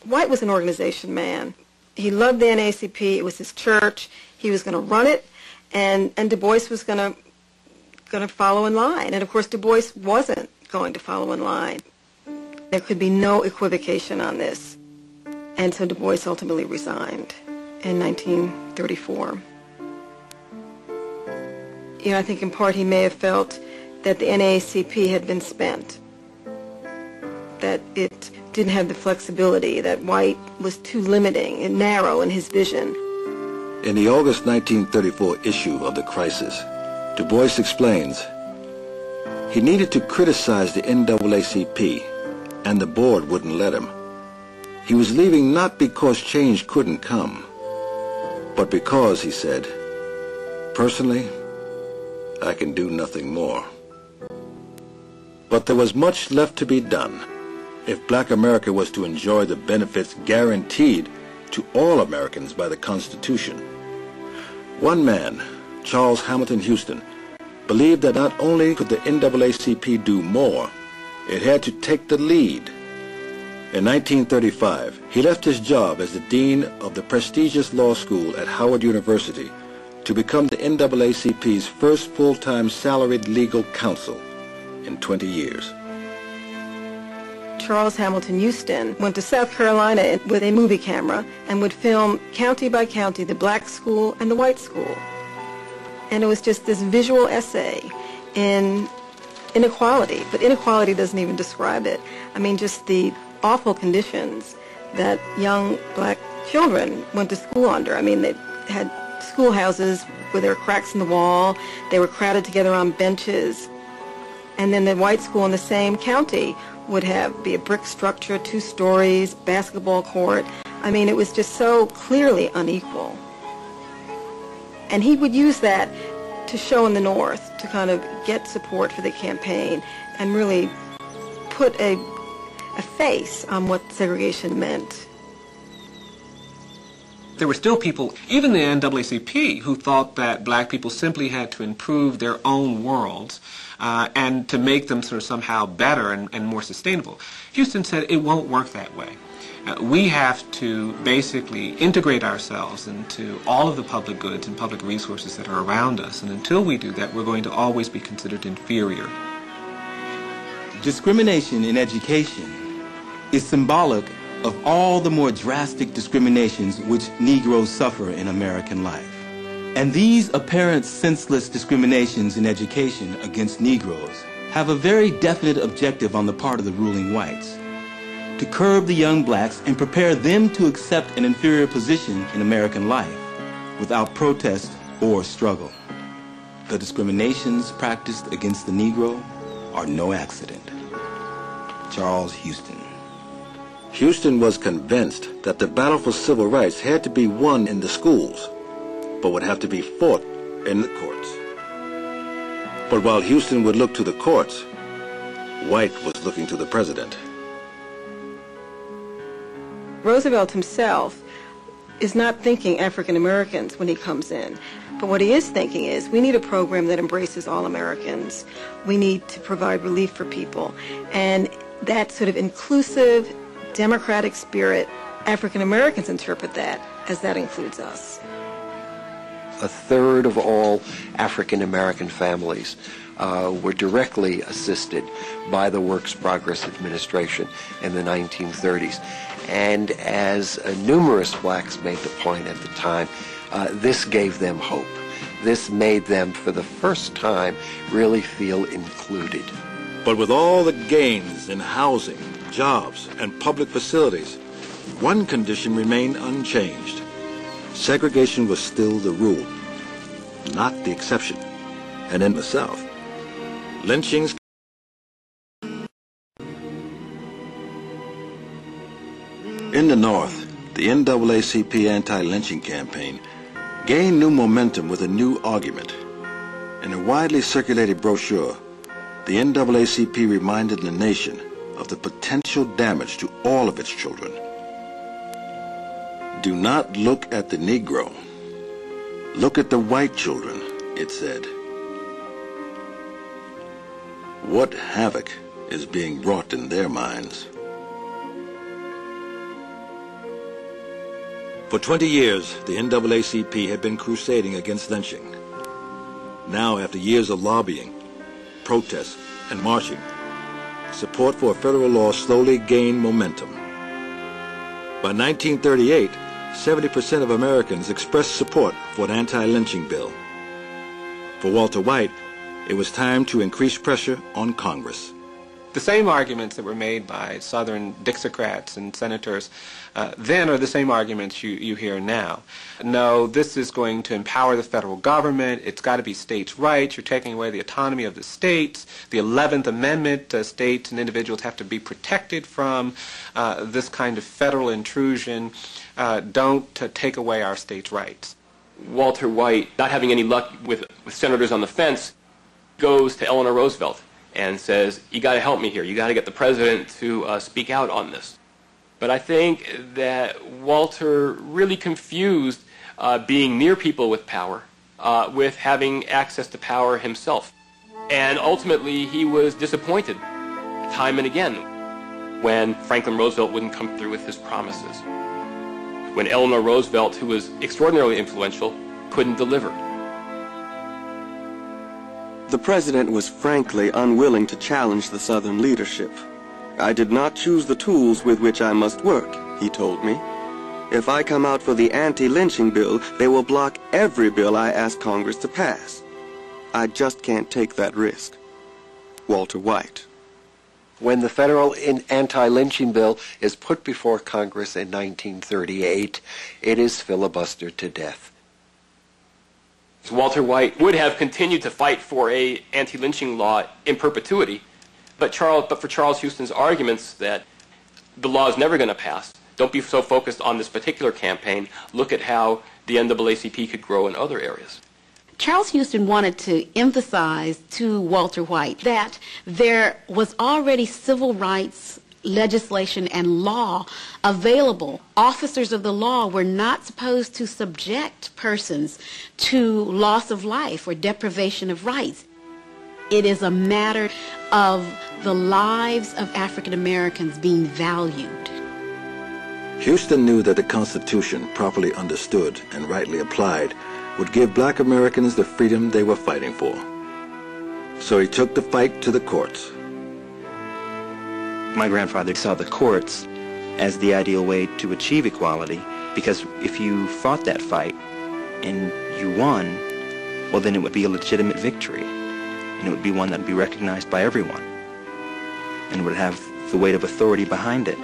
White was an organization man. He loved the NAACP. It was his church. He was going to run it, and Du Bois was going to follow in line. And of course, Du Bois wasn't going to follow in line. There could be no equivocation on this. And so Du Bois ultimately resigned in 1934. I think in part he may have felt that the NAACP had been spent, that it didn't have the flexibility, that White was too limiting and narrow in his vision. In the August 1934 issue of The Crisis, Du Bois explains, he needed to criticize the NAACP, and the board wouldn't let him. He was leaving not because change couldn't come, but because, he said, personally, I can do nothing more. But there was much left to be done if Black America was to enjoy the benefits guaranteed to all Americans by the Constitution. One man, Charles Hamilton Houston, believed that not only could the NAACP do more, it had to take the lead. In 1935, he left his job as the dean of the prestigious law school at Howard University to become the NAACP's first full-time salaried legal counsel in 20 years. Charles Hamilton Houston went to South Carolina with a movie camera and would film county by county the black school and the white school. And it was just this visual essay in inequality, but inequality doesn't even describe it. I mean, just the awful conditions that young black children went to school under. I mean, they had schoolhouses where there were cracks in the wall, they were crowded together on benches, and then the white school in the same county would be a brick structure, 2 stories, basketball court. I mean, it was just so clearly unequal. And he would use that to show in the North, to kind of get support for the campaign and really put a face on what segregation meant. There were still people, even the NAACP, who thought that black people simply had to improve their own worlds and to make them sort of somehow better and more sustainable. Houston said it won't work that way. We have to basically integrate ourselves into all of the public goods and public resources that are around us, and until we do that, we're going to always be considered inferior. Discrimination in education is symbolic of all the more drastic discriminations which Negroes suffer in American life. And these apparent senseless discriminations in education against Negroes have a very definite objective on the part of the ruling whites: to curb the young blacks and prepare them to accept an inferior position in American life without protest or struggle. The discriminations practiced against the Negro are no accident. Charles Houston. Houston was convinced that the battle for civil rights had to be won in the schools, but would have to be fought in the courts. But while Houston would look to the courts, White was looking to the president. Roosevelt himself is not thinking African Americans when he comes in, but what he is thinking is we need a program that embraces all Americans. We need to provide relief for people, and that sort of inclusive, democratic spirit, African Americans interpret that as that includes us. A third of all African American families were directly assisted by the Works Progress Administration in the 1930s. And as numerous blacks made the point at the time, this gave them hope. This made them, for the first time, really feel included. But with all the gains in housing, jobs, and public facilities, one condition remained unchanged. Segregation was still the rule, not the exception. And in the South, lynchings. In the North, the NAACP anti-lynching campaign gained new momentum with a new argument. In a widely circulated brochure, the NAACP reminded the nation of the potential damage to all of its children. Do not look at the Negro. Look at the white children, it said. What havoc is being wrought in their minds? For 20 years, the NAACP had been crusading against lynching. Now, after years of lobbying, protests, and marching, support for a federal law slowly gained momentum. By 1938, 70% of Americans expressed support for an anti-lynching bill. For Walter White, it was time to increase pressure on Congress. The same arguments that were made by Southern Dixiecrats and senators then are the same arguments you hear now. No, this is going to empower the federal government. It's got to be states' rights. You're taking away the autonomy of the states. The 11th Amendment, states and individuals have to be protected from this kind of federal intrusion. Don't take away our states' rights. Walter White, not having any luck with senators on the fence, goes to Eleanor Roosevelt and says, you got to help me here. You got to get the president to speak out on this. But I think that Walter really confused being near people with power with having access to power himself. And ultimately, he was disappointed time and again when Franklin Roosevelt wouldn't come through with his promises. When Eleanor Roosevelt, who was extraordinarily influential, couldn't deliver. The president was frankly unwilling to challenge the Southern leadership. I did not choose the tools with which I must work, he told me. If I come out for the anti-lynching bill, they will block every bill I ask Congress to pass. I just can't take that risk. Walter White. When the federal anti-lynching bill is put before Congress in 1938, it is filibustered to death. Walter White would have continued to fight for an anti-lynching law in perpetuity, but for Charles Houston's arguments that the law is never going to pass, don't be so focused on this particular campaign, look at how the NAACP could grow in other areas. Charles Houston wanted to emphasize to Walter White that there was already civil rights legislation and law available. Officers of the law were not supposed to subject persons to loss of life or deprivation of rights. It is a matter of the lives of African Americans being valued. Houston knew that the Constitution, properly understood and rightly applied, would give black Americans the freedom they were fighting for. So he took the fight to the courts. My grandfather saw the courts as the ideal way to achieve equality, because if you fought that fight and you won, well, then it would be a legitimate victory, and it would be one that would be recognized by everyone and would have the weight of authority behind it.